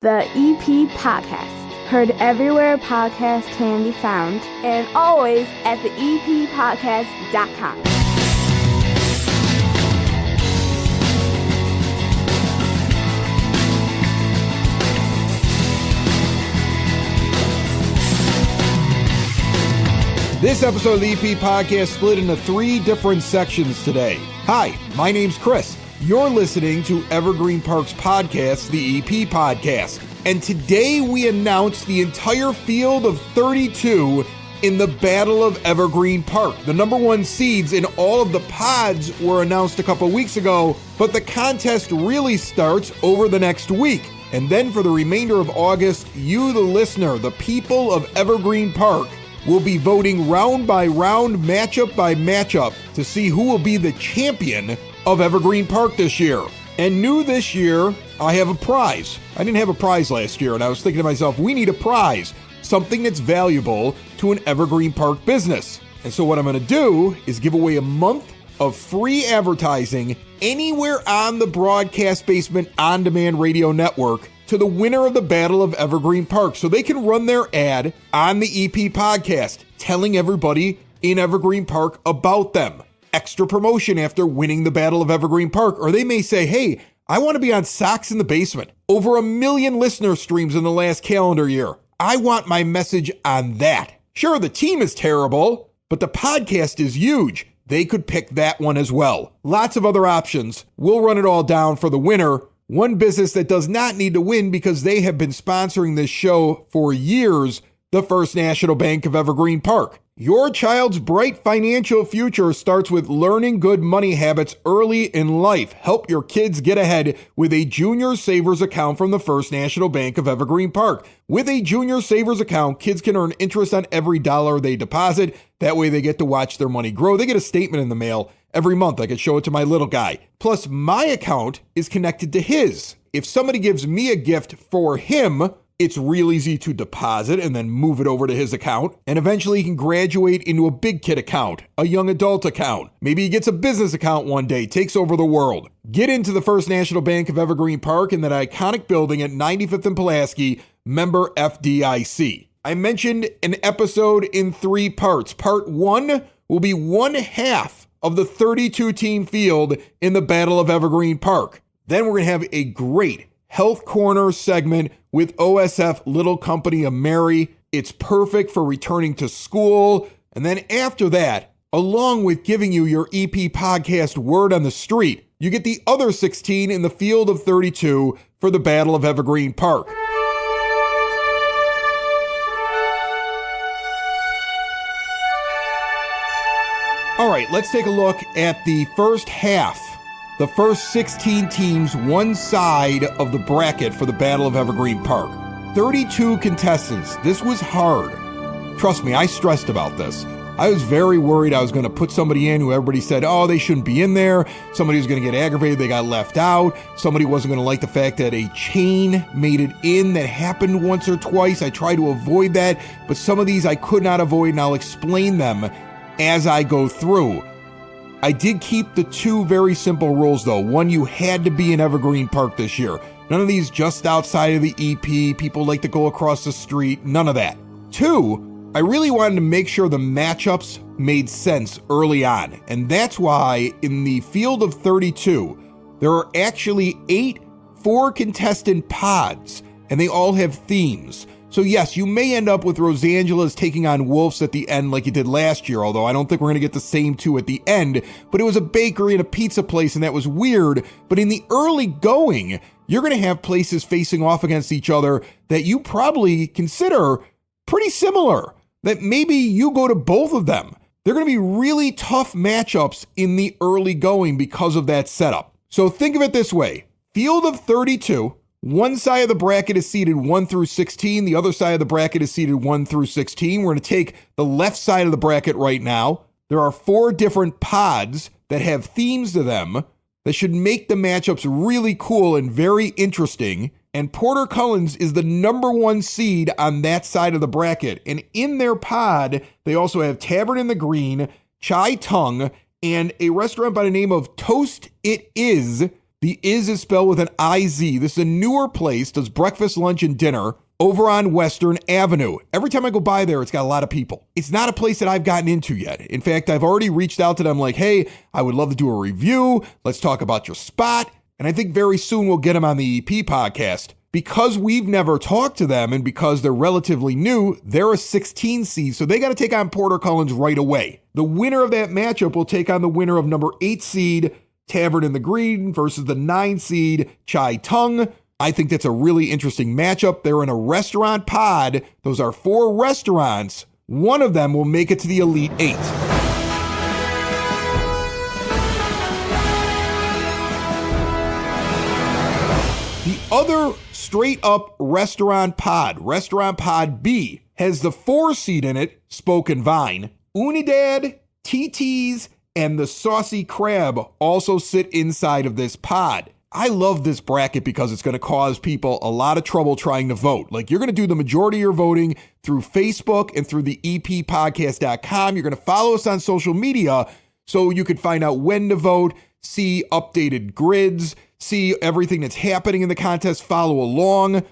the EP Podcast. Heard everywhere podcasts can be found, and always at theeppodcast.com. This episode of the EP Podcast split into 3 different sections today. Hi, my name's Chris. You're listening to Evergreen Park's podcast, the EP Podcast. And today we announced the entire field of 32 in the Battle of Evergreen Park. The number 1 seeds in all of the pods were announced a couple weeks ago, but the contest really starts over the next week. And then for the remainder of August, you, the listener, the people of Evergreen Park, will be voting round by round, matchup by matchup to see who will be the champion of Evergreen Park this year. And new this year, I have a prize. I didn't have a prize last year, and I was thinking to myself, we need a prize, something that's valuable to an Evergreen Park business. And so what I'm going to do is give away a month of free advertising anywhere on the Broadcast Basement On-Demand Radio Network to the winner of the Battle of Evergreen Park, so they can run their ad on the EP Podcast, telling everybody in Evergreen Park about them. Extra promotion after winning the Battle of Evergreen Park. Or they may say, hey, I want to be on Socks in the Basement. Over 1 million listener streams in the last calendar year. I want my message on that. Sure, the team is terrible, but the podcast is huge. They could pick that one as well. Lots of other options. We'll run it all down for the winner. One business that does not need to win because they have been sponsoring this show for years, the First National Bank of Evergreen Park. Your child's bright financial future starts with learning good money habits early in life. Help your kids get ahead with a Junior Savers account from the First National Bank of Evergreen Park. With a Junior Savers account, kids can earn interest on every dollar they deposit. That way they get to watch their money grow. They get a statement in the mail every month. I could show it to my little guy. Plus, my account is connected to his. If somebody gives me a gift for him, it's real easy to deposit and then move it over to his account. And eventually he can graduate into a big kid account, a young adult account. Maybe he gets a business account one day, takes over the world. Get into the First National Bank of Evergreen Park in that iconic building at 95th and Pulaski, member FDIC. I mentioned an episode in 3 parts. Part 1 will be 1/2 of the 32-team field in the Battle of Evergreen Park. Then we're going to have a great Health Corner segment with OSF Little Company of Mary. It's perfect for returning to school. And then after that, along with giving you your EP Podcast word on the street, you get the other 16 in the field of 32 for the Battle of Evergreen Park. All right, let's take a look at the first half. The first 16 teams, one side of the bracket for the Battle of Evergreen Park. 32 contestants. This was hard. Trust me, I stressed about this. I was very worried I was going to put somebody in who everybody said, oh, they shouldn't be in there. Somebody was going to get aggravated, they got left out. Somebody wasn't going to like the fact that a chain made it in. That happened once or twice. I tried to avoid that, but some of these I could not avoid, and I'll explain them as I go through. I did keep the 2 very simple rules, though. 1, you had to be in Evergreen Park this year. None of these just outside of the EP, people like to go across the street, none of that. 2, I really wanted to make sure the matchups made sense early on. And that's why in the field of 32, there are actually 8 4-contestant pods, and they all have themes. So yes, you may end up with Rosangela's taking on Wolves at the end like you did last year, although I don't think we're going to get the same 2 at the end, but it was a bakery and a pizza place, and that was weird. But in the early going, you're going to have places facing off against each other that you probably consider pretty similar, that maybe you go to both of them. They're going to be really tough matchups in the early going because of that setup. So think of it this way. Field of 32, one side of the bracket is seeded 1 through 16. The other side of the bracket is seeded 1 through 16. We're going to take the left side of the bracket right now. There are 4 different pods that have themes to them that should make the matchups really cool and very interesting. And Porter Cullen's is the number 1 seed on that side of the bracket. And in their pod, they also have Tavern in the Green, Chai Tung, and a restaurant by the name of Toast It Is The is spelled with an I-Z. This is a newer place, does breakfast, lunch, and dinner over on Western Avenue. Every time I go by there, it's got a lot of people. It's not a place that I've gotten into yet. In fact, I've already reached out to them like, hey, I would love to do a review. Let's talk about your spot. And I think very soon we'll get them on the EP podcast. Because we've never talked to them and because they're relatively new, they're a 16 seed, so they got to take on Porter Cullen's right away. The winner of that matchup will take on the winner of number 8 seed Tavern in the Green versus the 9 seed Chai Tung. I think that's a really interesting matchup. They're in a restaurant pod. Those are 4 restaurants. One of them will make it to the Elite 8. The other straight up restaurant pod B, has the 4 seed in it, Spoken Vine. Unidad, TT's, and the Saucy Crab also sit inside of this pod. I love this bracket because it's going to cause people a lot of trouble trying to vote. Like, you're going to do the majority of your voting through Facebook and through the eppodcast.com. You're going to follow us on social media so you can find out when to vote, see updated grids, see everything that's happening in the contest, follow along.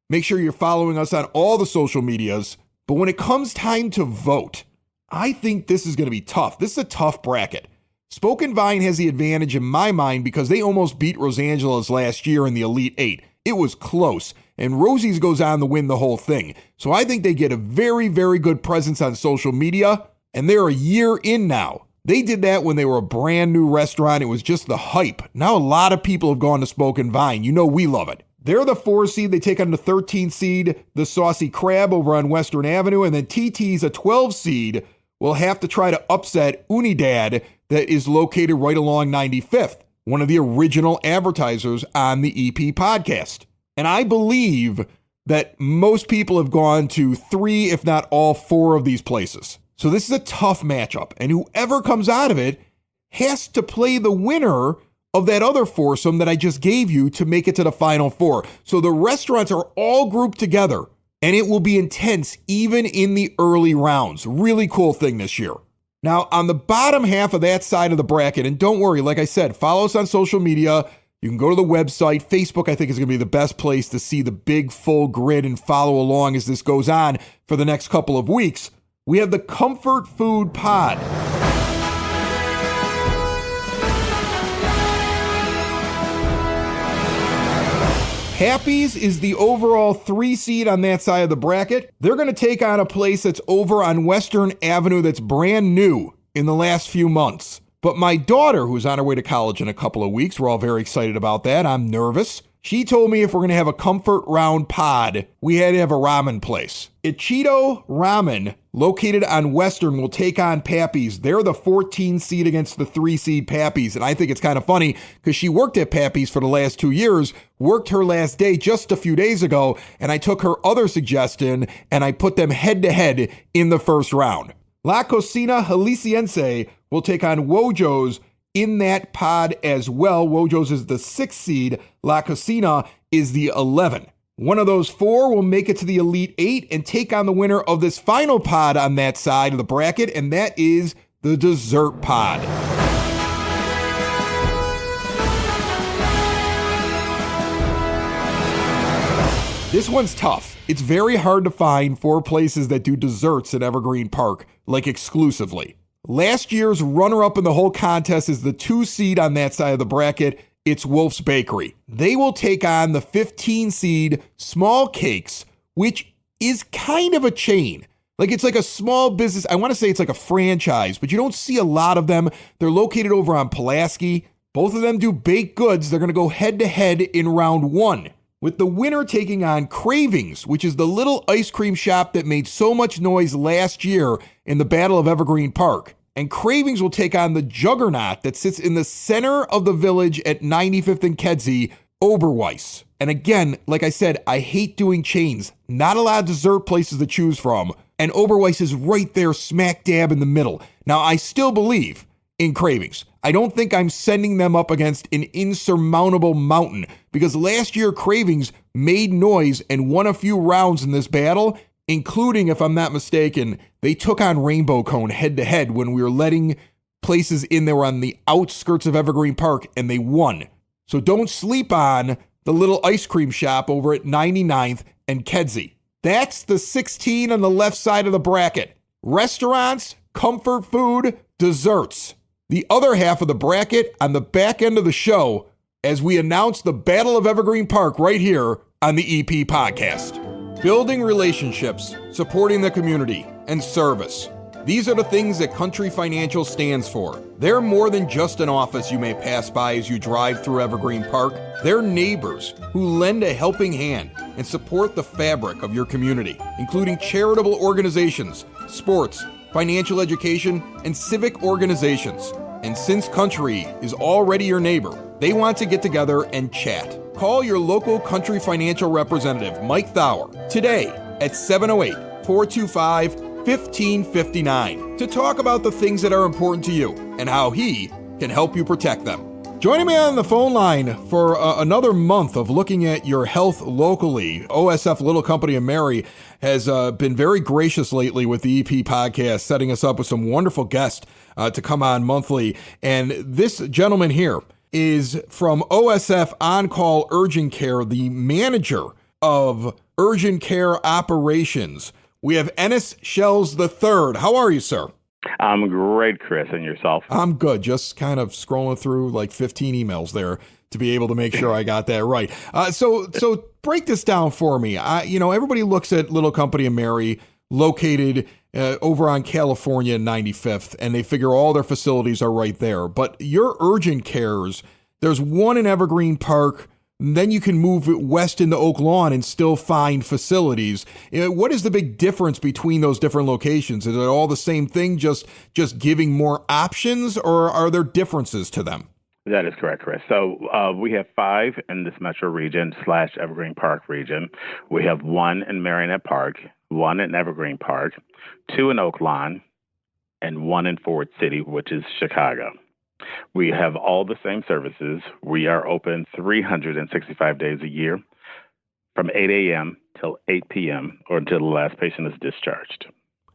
Make sure you're following us on all the social medias. But when it comes time to vote, I think this is going to be tough. This is a tough bracket. Spoken Vine has the advantage in my mind because they almost beat Rosangela's last year in the Elite 8. It was close, and Rosie's goes on to win the whole thing. So I think they get a very, very good presence on social media, and they're a year in now. They did that when they were a brand new restaurant. It was just the hype. Now a lot of people have gone to Spoken Vine. You know we love it. They're the 4 seed. They take on the 13 seed, the Saucy Crab over on Western Avenue, and then TT's a 12 seed will have to try to upset Unidad that is located right along 95th, one of the original advertisers on the EP podcast. And I believe that most people have gone to 3, if not all 4 of these places. So this is a tough matchup, and whoever comes out of it has to play the winner of that other foursome that I just gave you to make it to the Final 4. So the restaurants are all grouped together, and it will be intense even in the early rounds. Really cool thing this year. Now, on the bottom half of that side of the bracket, and don't worry, like I said, follow us on social media. You can go to the website. Facebook, I think, is going to be the best place to see the big full grid and follow along as this goes on for the next couple of weeks. We have the Comfort Food Pod. Happy's is the overall 3 seed on that side of the bracket. They're going to take on a place that's over on Western Avenue that's brand new in the last few months. But my daughter, who's on her way to college in a couple of weeks, we're all very excited about that. I'm nervous. She told me if we're going to have a comfort round pod, we had to have a ramen place. Ichido Ramen, located on Western, will take on Pappy's. They're the 14 seed against the 3 seed Pappy's. And I think it's kind of funny because she worked at Pappy's for the last 2 years, worked her last day just a few days ago, and I took her other suggestion and I put them head to head in the first round. La Cocina Jalisciense will take on Wojo's in that pod as well. Wojo's is the 6th seed. La Cocina is the 11. One of those 4 will make it to the Elite 8 and take on the winner of this final pod on that side of the bracket, and that is the Dessert Pod. This one's tough. It's very hard to find 4 places that do desserts in Evergreen Park, like exclusively. Last year's runner-up in the whole contest is the 2 seed on that side of the bracket. It's Wolf's Bakery. They will take on the 15 seed Small Cakes, which is kind of a chain. Like, it's like a small business. I want to say it's like a franchise, but you don't see a lot of them. They're located over on Pulaski. Both of them do baked goods. They're going to go head-to-head in round 1, with the winner taking on Cravings, which is the little ice cream shop that made so much noise last year in the Battle of Evergreen Park. And Cravings will take on the juggernaut that sits in the center of the village at 95th and Kedzie, Oberweis. And again, like I said, I hate doing chains. Not a lot of dessert places to choose from. And Oberweis is right there smack dab in the middle. Now, I still believe in Cravings. I don't think I'm sending them up against an insurmountable mountain, because last year Cravings made noise and won a few rounds in this battle, including, if I'm not mistaken, they took on Rainbow Cone head-to-head when we were letting places in there on the outskirts of Evergreen Park, and they won. So don't sleep on the little ice cream shop over at 99th and Kedzie. That's the 16 on the left side of the bracket. Restaurants, comfort food, desserts. The other half of the bracket on the back end of the show as we announce the Battle of Evergreen Park right here on the EP podcast. Building relationships, supporting the community, and service. These are the things that Country Financial stands for. They're more than just an office you may pass by as you drive through Evergreen Park. They're neighbors who lend a helping hand and support the fabric of your community, including charitable organizations, sports, financial education, and civic organizations. And since Country is already your neighbor, they want to get together and chat. Call your local Country Financial representative, Mike Thauer, today at 708-425-1559 to talk about the things that are important to you and how he can help you protect them. Joining me on the phone line for another month of looking at your health locally, OSF Little Company of Mary has been very gracious lately with the EP podcast, setting us up with some wonderful guests to come on monthly. And this gentleman here is from OSF OnCall Urgent Care, the manager of Urgent Care Operations. We have Ennis Shells III. How are you, sir? I'm great, Chris, and yourself? I'm good. Just kind of scrolling through like 15 emails there to be able to make sure I got that right. So break this down for me. Everybody looks at Little Company of Mary, located over on California 95th, and they figure all their facilities are right there. But your urgent cares, there's one in Evergreen Park. Then you can move it west into Oak Lawn and still find facilities. What is the big difference between those different locations? Is it all the same thing, just giving more options, or are there differences to them? That is correct, Chris. So we have 5 in this metro region / Evergreen Park region. We have 1 in Marionette Park, 1 in Evergreen Park, 2 in Oak Lawn, and 1 in Ford City, which is Chicago. We have all the same services. We are open 365 days a year from 8 a.m. till 8 p.m. or until the last patient is discharged.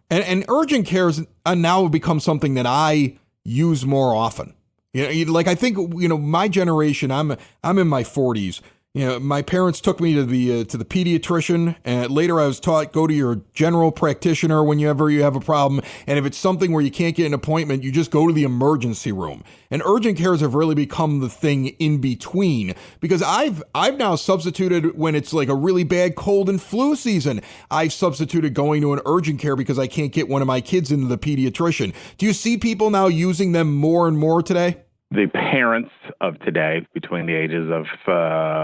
And urgent cares now have become something that I use more often. I think, my generation, I'm in my 40s. My parents took me to the pediatrician, and later I was taught, go to your general practitioner whenever you have a problem. And if it's something where you can't get an appointment, you just go to the emergency room. And urgent cares have really become the thing in between, because I've now substituted when it's like a really bad cold and flu season. I've substituted going to an urgent care because I can't get one of my kids into the pediatrician. Do you see people now using them more and more today? The parents of today, between the ages of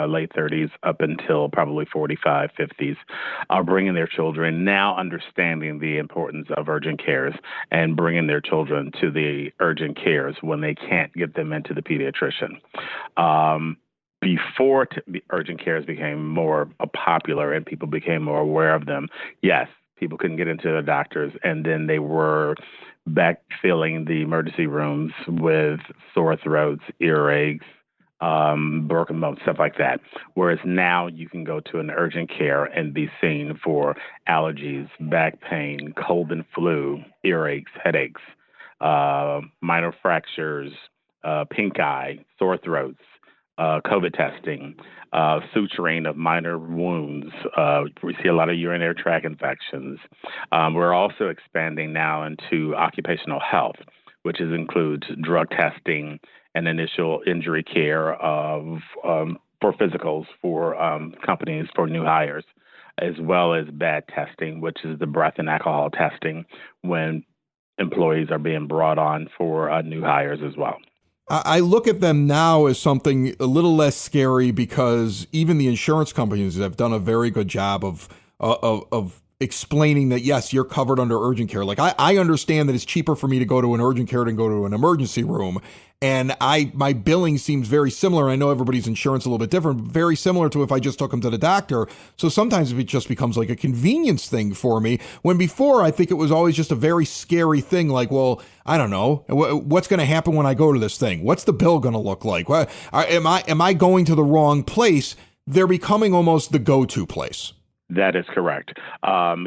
late 30s up until probably 45, 50s, are bringing their children, now understanding the importance of urgent cares, and bringing their children to the urgent cares when they can't get them into the pediatrician. Before urgent cares became more popular and people became more aware of them, yes, people couldn't get into the doctors, and then they were backfilling the emergency rooms with sore throats, earaches, broken bones, stuff like that. Whereas now you can go to an urgent care and be seen for allergies, back pain, cold and flu, earaches, headaches, minor fractures, pink eye, sore throats, COVID testing, suturing of minor wounds. We see a lot of urinary tract infections. We're also expanding now into occupational health, which includes drug testing and initial injury care for physicals for companies for new hires, as well as BAD testing, which is the breath and alcohol testing when employees are being brought on for new hires as well. I look at them now as something a little less scary, because even the insurance companies have done a very good job of explaining that, yes, you're covered under urgent care. Like I understand that it's cheaper for me to go to an urgent care than go to an emergency room. And my billing seems very similar. I know everybody's insurance is a little bit different, but very similar to if I just took them to the doctor. So sometimes it just becomes like a convenience thing for me, when before I think it was always just a very scary thing. Like, well, I don't know, what's going to happen when I go to this thing? What's the bill going to look like? Am I going to the wrong place? They're becoming almost the go-to place. That is correct.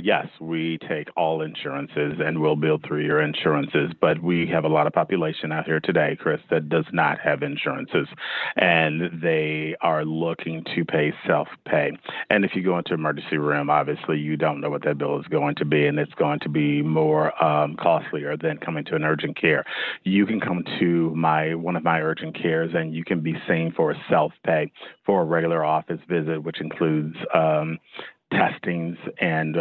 Yes, we take all insurances and we'll bill through your insurances, but we have a lot of population out here today, Chris, that does not have insurances and they are looking to pay self-pay. And if you go into emergency room, obviously you don't know what that bill is going to be, and it's going to be more costlier than coming to an urgent care. You can come to one of my urgent cares and you can be seen for self-pay for a regular office visit, which includes testings and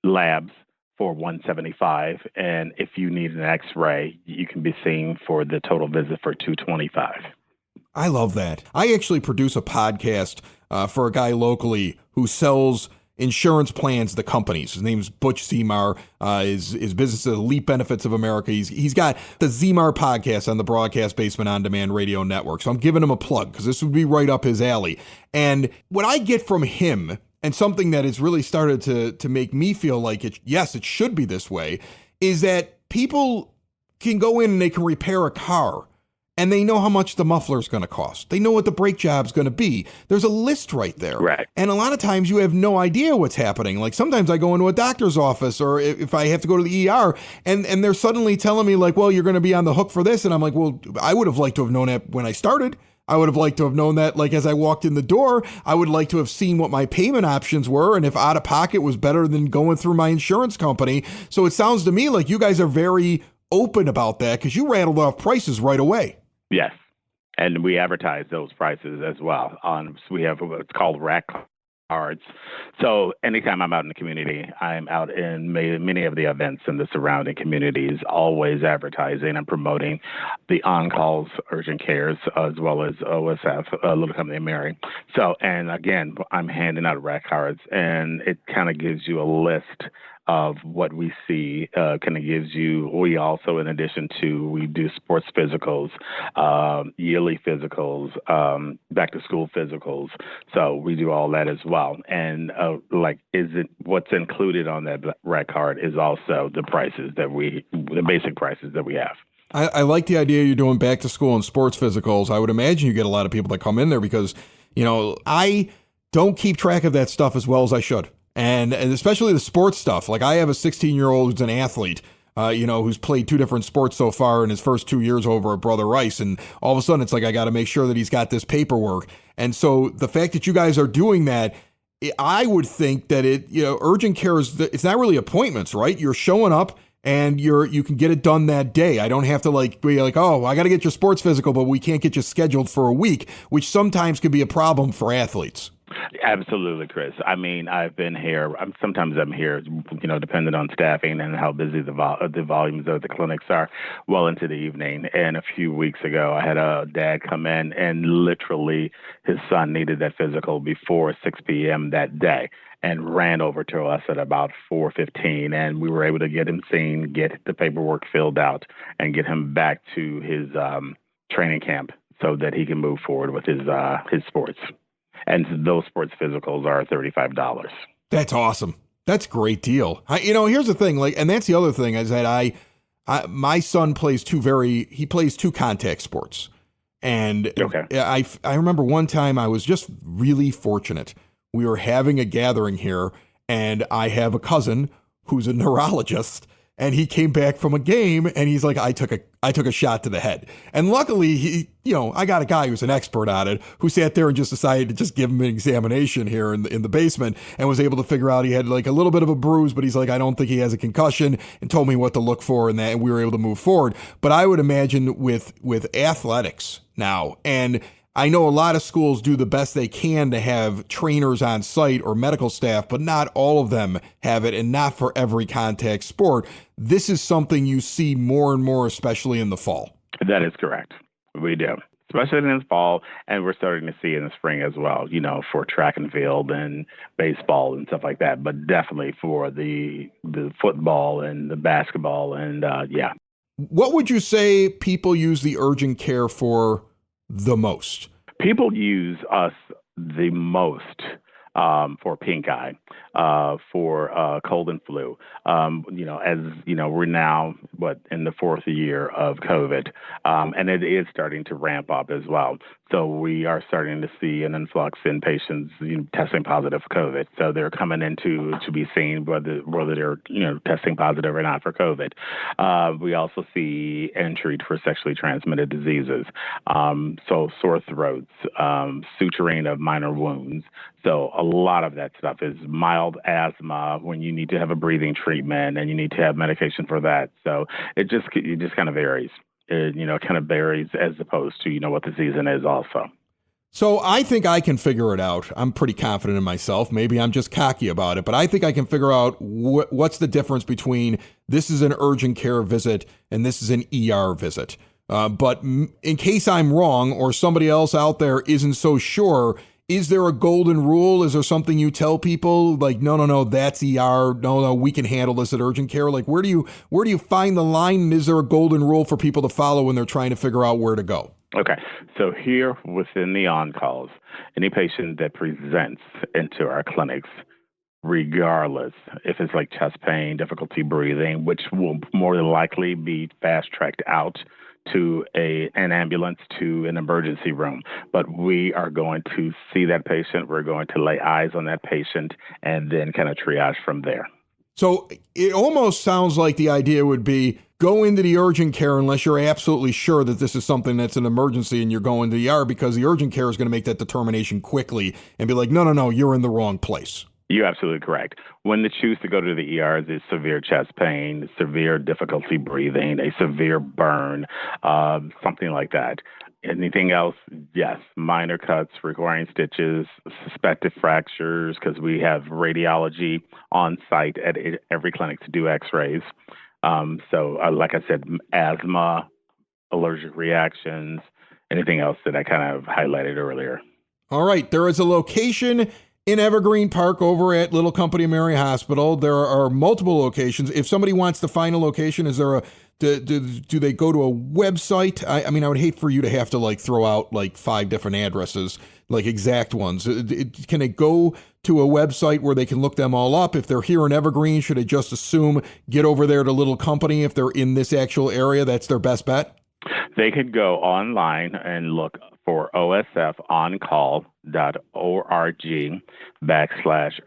labs for 175, and if you need an X-ray, you can be seen for the total visit for 225. I love that. I actually produce a podcast for a guy locally who sells insurance plans to companies. His name's Butch Zemar. His business is Elite Benefits of America. He's got the Zemar podcast on the Broadcast Basement On Demand Radio Network. So I'm giving him a plug because this would be right up his alley. And what I get from him, and something that has really started to make me feel like it should be this way, is that people can go in and they can repair a car. And they know how much the muffler is going to cost. They know what the brake job's going to be. There's a list right there. Right. And a lot of times you have no idea what's happening. Like sometimes I go into a doctor's office or if I have to go to the ER and they're suddenly telling me like, well, you're going to be on the hook for this. And I'm like, well, I would have liked to have known that when I started. I would have liked to have known that like as I walked in the door. I would like to have seen what my payment options were and if out of pocket was better than going through my insurance company. So it sounds to me like you guys are very open about that because you rattled off prices right away. Yes, and we advertise those prices as well. We have what's called rack cards. So anytime I'm out in the community, I'm out in many of the events in the surrounding communities, always advertising and promoting the OnCall Urgent Cares as well as OSF, Little Company Mary. So, and again, I'm handing out rack cards, and it kind of gives you a list of what we see. Kind of gives you, we also, in addition to, we do sports physicals, yearly physicals, back to school physicals. So we do all that as well. And what's included on that rack card is also the basic prices that we have. I like the idea you're doing back to school and sports physicals. I would imagine you get a lot of people that come in there because, I don't keep track of that stuff as well as I should. And especially the sports stuff. Like I have a 16-year-old who's an athlete, who's played 2 different sports so far in his first 2 years over at Brother Rice. And all of a sudden it's like, I got to make sure that he's got this paperwork. And so the fact that you guys are doing that, I would think that urgent care it's not really appointments, right? You're showing up and you can get it done that day. I don't have to be like, oh, I got to get your sports physical, but we can't get you scheduled for a week, which sometimes could be a problem for athletes. Absolutely, Chris. I mean, I've been here. Sometimes I'm here, depending on staffing and how busy the volumes of the clinics are, well into the evening. And a few weeks ago, I had a dad come in and literally his son needed that physical before 6 p.m. that day and ran over to us at about 4:15. And we were able to get him seen, get the paperwork filled out, and get him back to his training camp so that he can move forward with his sports. And those sports physicals are $35. That's awesome. That's a great deal. Here's the thing, and that's the other thing is that my son plays 2 contact sports. And okay. I remember one time I was just really fortunate. We were having a gathering here and I have a cousin who's a neurologist. And he came back from a game and he's like, I took a shot to the head. And luckily, I got a guy who's an expert on it who sat there and just decided to just give him an examination here in the basement and was able to figure out he had like a little bit of a bruise, but he's like, I don't think he has a concussion, and told me what to look for and that, and we were able to move forward. But I would imagine with athletics now, and I know a lot of schools do the best they can to have trainers on site or medical staff, but not all of them have it, and not for every contact sport. This is something you see more and more, especially in the fall. That is correct. We do, especially in the fall, and we're starting to see in the spring as well, for track and field and baseball and stuff like that, but definitely for the football and the basketball and, yeah. What would you say people use the urgent care for the most? People use us the most for pink eye, for cold and flu. As you know, we're now in the fourth year of COVID, and it is starting to ramp up as well. So we are starting to see an influx in patients testing positive for COVID. So they're coming in to be seen whether they're testing positive or not for COVID. We also see entry for sexually transmitted diseases, so sore throats, suturing of minor wounds. So a lot of that stuff is mild asthma when you need to have a breathing treatment and you need to have medication for that. So it just kind of varies. It kind of varies as opposed to what the season is also. So I think I can figure it out. I'm pretty confident in myself. Maybe I'm just cocky about it, but I think I can figure out what's the difference between this is an urgent care visit and this is an ER visit. But in case I'm wrong or somebody else out there isn't so sure, is there a golden rule? Is there something you tell people like, no, that's ER. No, we can handle this at urgent care. Like, where do you find the line? And is there a golden rule for people to follow when they're trying to figure out where to go? Okay, so here within the on-calls, any patient that presents into our clinics, regardless if it's like chest pain, difficulty breathing, which will more than likely be fast-tracked out to an ambulance to an emergency room. But we are going to see that patient. We're going to lay eyes on that patient and then kind of triage from there. So it almost sounds like the idea would be go into the urgent care unless you're absolutely sure that this is something that's an emergency and you're going to the ER, because the urgent care is going to make that determination quickly and be like, no, you're in the wrong place. You're absolutely correct. When they choose to go to the ERs, it's severe chest pain, severe difficulty breathing, a severe burn, something like that. Anything else? Yes. Minor cuts requiring stitches, suspected fractures, because we have radiology on site at every clinic to do x-rays. So like I said, asthma, allergic reactions, anything else that I kind of highlighted earlier. All right. There is a location in Evergreen Park over at Little Company Mary Hospital. There are multiple locations. If somebody wants to find a location, is there do they go to a website? I mean, I would hate for you to have to like throw out like 5 different addresses, like exact ones. Can they go to a website where they can look them all up? If they're here in Evergreen, should they just assume get over there to Little Company if they're in this actual area? That's their best bet? They could go online and look for OSF OnCall.org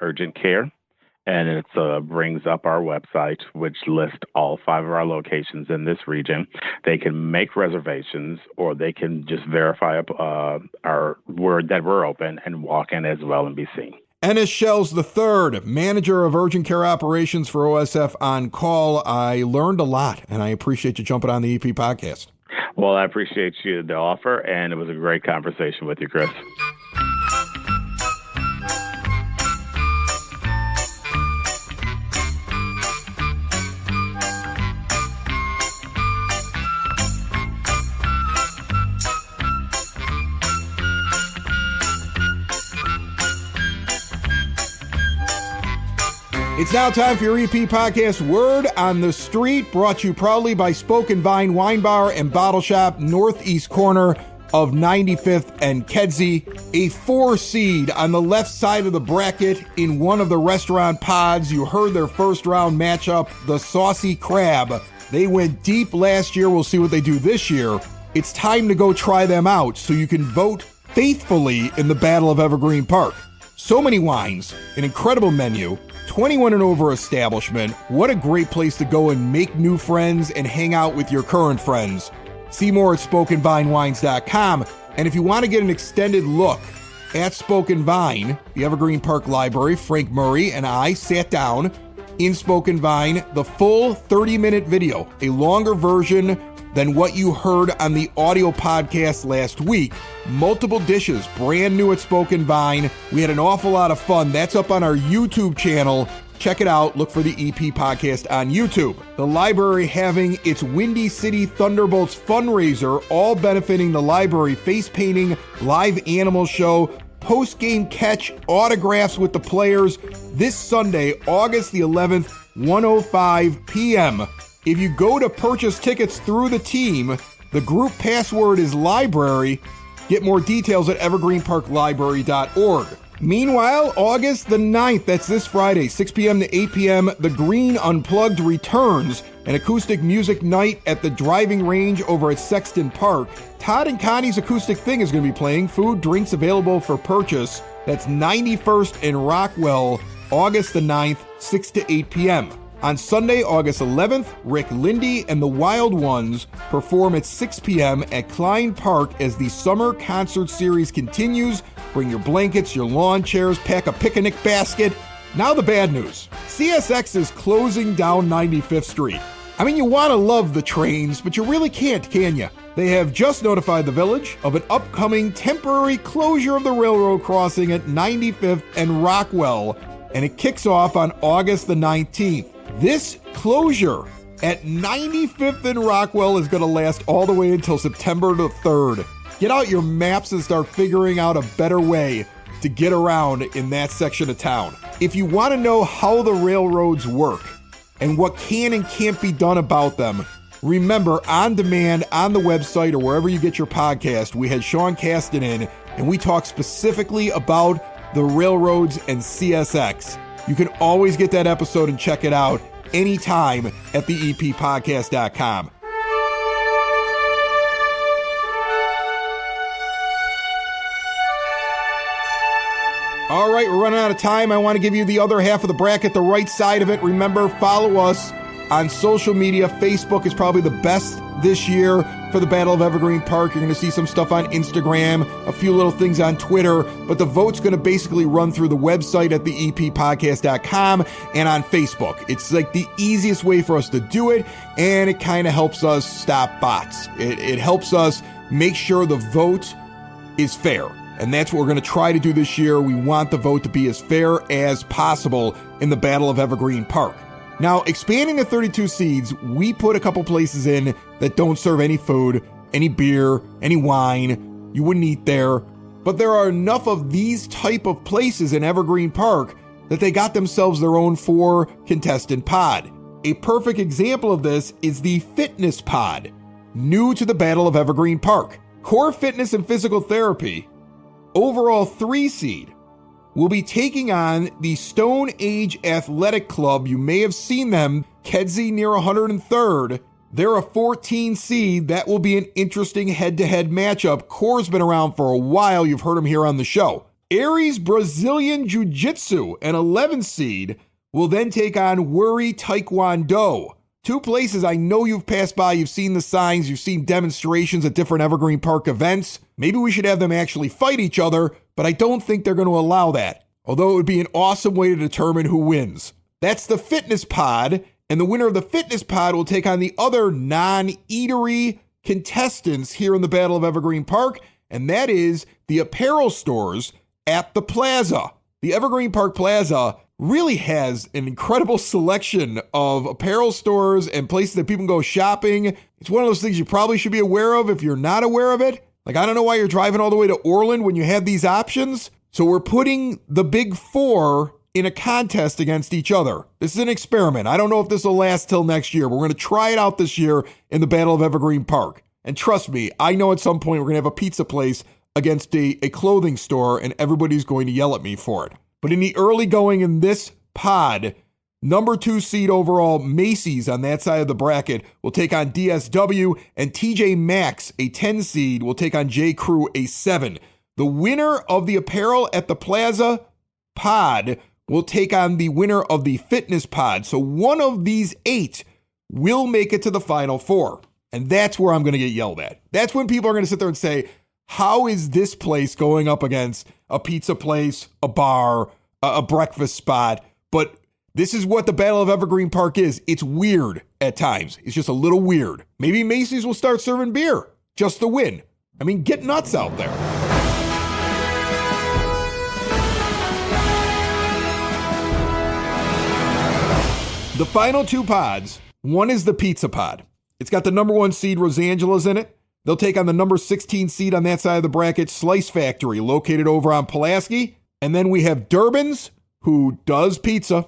/urgent care. And it brings up our website, which lists all 5 of our locations in this region. They can make reservations, or they can just verify our word that we're open and walk in as well and be seen. Ennis Shells III, Manager of Urgent Care Operations for OSF OnCall. I learned a lot, and I appreciate you jumping on the EP podcast. Well, I appreciate the offer, and it was a great conversation with you, Chris. It's now time for your EP podcast, Word on the Street, brought to you proudly by Spoken Vine Wine Bar and Bottle Shop, northeast corner of 95th and Kedzie. A 4 seed on the left side of the bracket in one of the restaurant pods. You heard their first round matchup, the Saucy Crab. They went deep last year. We'll see what they do this year. It's time to go try them out so you can vote faithfully in the Battle of Evergreen Park. So many wines, an incredible menu, 21 and over establishment. What a great place to go and make new friends and hang out with your current friends. See more at SpokenVineWines.com. And if you want to get an extended look at Spoken Vine, the Evergreen Park Library, Frank Murray and I sat down in Spoken Vine, the full 30-minute video, a longer version than what you heard on the audio podcast last week. Multiple dishes, brand new at Spoken Vine. We had an awful lot of fun. That's up on our YouTube channel. Check it out. Look for the EP podcast on YouTube. The library having its Windy City Thunderbolts fundraiser, all benefiting the library, face painting, live animal show, post-game catch, autographs with the players this Sunday, August the 11th, 1:05 p.m. If you go to purchase tickets through the team, the group password is library. Get more details at evergreenparklibrary.org. Meanwhile, August the 9th, that's this Friday, 6 p.m. to 8 p.m., The Green Unplugged returns, an acoustic music night at the driving range over at Sexton Park. Todd and Connie's Acoustic Thing is going to be playing. Food, drinks available for purchase. That's 91st and Rockwell, August the 9th, 6 to 8 p.m. On Sunday, August 11th, Rick Lindy and the Wild Ones perform at 6 p.m. at Klein Park as the summer concert series continues. Bring your blankets, your lawn chairs, pack a picnic basket. Now the bad news. CSX is closing down 95th Street. I mean, you want to love the trains, but you really can't, can you? They have just notified the village of an upcoming temporary closure of the railroad crossing at 95th and Rockwell, and it kicks off on August the 19th. This closure at 95th and Rockwell is going to last all the way until September the 3rd. Get out your maps and start figuring out a better way to get around in that section of town. If you want to know how the railroads work and what can and can't be done about them, remember, on demand, on the website, or wherever you get your podcast, we had Sean Caston in, and we talked specifically about the railroads and CSX. You can always get that episode and check it out anytime at theeppodcast.com. All right, we're running out of time. I want to give you the other half of the bracket, the right side of it. Remember, follow us on social media. Facebook is probably the best this year for the Battle of Evergreen Park. You're going to see some stuff on Instagram, a few little things on Twitter, but the vote's going to basically run through the website at theeppodcast.com and on Facebook. It's like the easiest way for us to do it, and it kind of helps us stop bots. It helps us make sure the vote is fair. And that's what we're going to try to do this year. We want the vote to be as fair as possible in the Battle of Evergreen Park. Now, expanding to 32 seeds, we put a couple places in that don't serve any food, any beer, any wine. You wouldn't eat there. But there are enough of these type of places in Evergreen Park that they got themselves their own 4-contestant pod. A perfect example of this is the Fitness Pod, new to the Battle of Evergreen Park. Core Fitness and Physical Therapy, overall 3 seed, will be taking on the Stone Age Athletic Club. You may have seen them, Kedzie near 103rd. They're a 14 seed. That will be an interesting head-to-head matchup. Core's been around for a while. You've heard him here on the show. Aries Brazilian Jiu-Jitsu, an 11 seed, will then take on Worry Taekwondo. 2 places I know you've passed by. You've seen the signs. You've seen demonstrations at different Evergreen Park events. Maybe we should have them actually fight each other, but I don't think they're going to allow that. Although it would be an awesome way to determine who wins. That's the Fitness Pod, and the winner of the Fitness Pod will take on the other non-eatery contestants here in the Battle of Evergreen Park, and that is the apparel stores at the Plaza. The Evergreen Park Plaza really has an incredible selection of apparel stores and places that people can go shopping. It's one of those things you probably should be aware of if you're not aware of it. Like, I don't know why you're driving all the way to Orland when you have these options. So we're putting the big 4 in a contest against each other. This is an experiment. I don't know if this will last till next year. We're going to try it out this year in the Battle of Evergreen Park. And trust me, I know at some point we're going to have a pizza place against a clothing store, and everybody's going to yell at me for it. But in the early going in this pod, number 2 seed overall, Macy's on that side of the bracket, will take on DSW, and TJ Maxx, a 10 seed, will take on J. Crew, a 7. The winner of the apparel at the Plaza pod will take on the winner of the Fitness Pod. So one of these 8 will make it to the Final 4. And that's where I'm going to get yelled at. That's when people are going to sit there and say, how is this place going up against a pizza place, a bar, a breakfast spot? But this is what the Battle of Evergreen Park is. It's weird at times. It's just a little weird. Maybe Macy's will start serving beer just to win. I mean, get nuts out there. The final 2 pods, one is the Pizza Pod. It's got the number 1 seed, Rosangela's, in it. They'll take on the number 16 seed on that side of the bracket, Slice Factory, located over on Pulaski. And then we have Durbin's, who does pizza.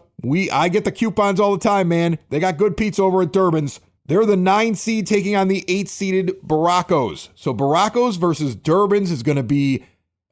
I get the coupons all the time, man. They got good pizza over at Durbin's. They're the 9 seed taking on the 8-seeded Baracos. So Baracos versus Durbin's is going to be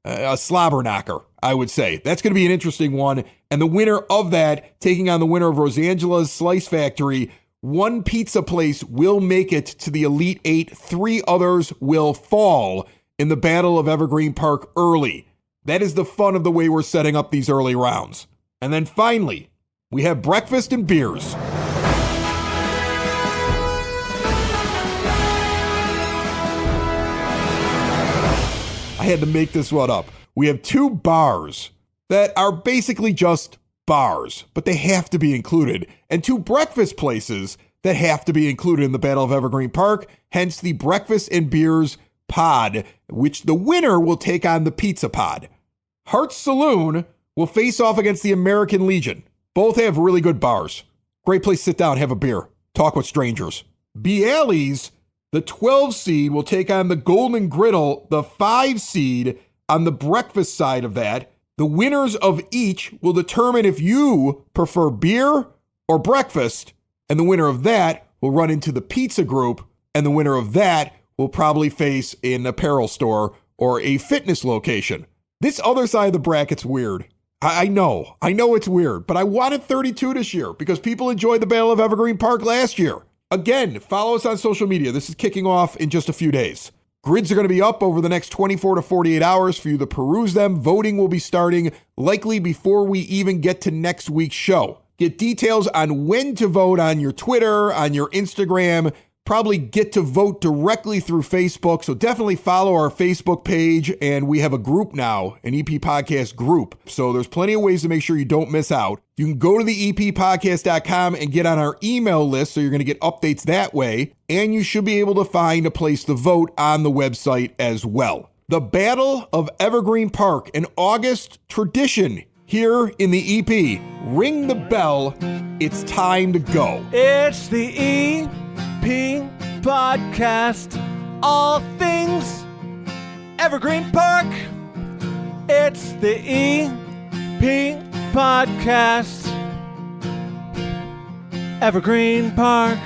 a slobber knocker. I would say. That's going to be an interesting one. And the winner of that, taking on the winner of Rosangela's Slice Factory, one pizza place will make it to the Elite Eight. 3 others will fall in the Battle of Evergreen Park early. That is the fun of the way we're setting up these early rounds. And then finally, we have breakfast and beers. I had to make this one up. We have 2 bars that are basically just bars, but they have to be included, and 2 breakfast places that have to be included in the Battle of Evergreen Park, hence the Breakfast and Beers pod, which the winner will take on the Pizza Pod. Hart's Saloon will face off against the American Legion. Both have really good bars. Great place to sit down, have a beer, talk with strangers. Bialys, the 12 seed, will take on the Golden Griddle, the 5 seed, on the breakfast side of that. The winners of each will determine if you prefer beer or breakfast, and the winner of that will run into the pizza group, and the winner of that will probably face an apparel store or a fitness location. This other side of the bracket's weird. I know it's weird, but I wanted 32 this year because people enjoyed the Battle of Evergreen Park last year. Again, follow us on social media. This is kicking off in just a few days. Grids are going to be up over the next 24 to 48 hours for you to peruse them. Voting will be starting likely before we even get to next week's show. Get details on when to vote on your Twitter, on your Instagram. Probably get to vote directly through Facebook. So definitely follow our Facebook page. And we have a group now, an EP Podcast group. So there's plenty of ways to make sure you don't miss out. You can go to the eppodcast.com and get on our email list. So you're going to get updates that way. And you should be able to find a place to vote on the website as well. The Battle of Evergreen Park, an August tradition here in the EP. Ring the bell. It's time to go. It's the EP Podcast, all things Evergreen Park. It's the EP Podcast, Evergreen Park.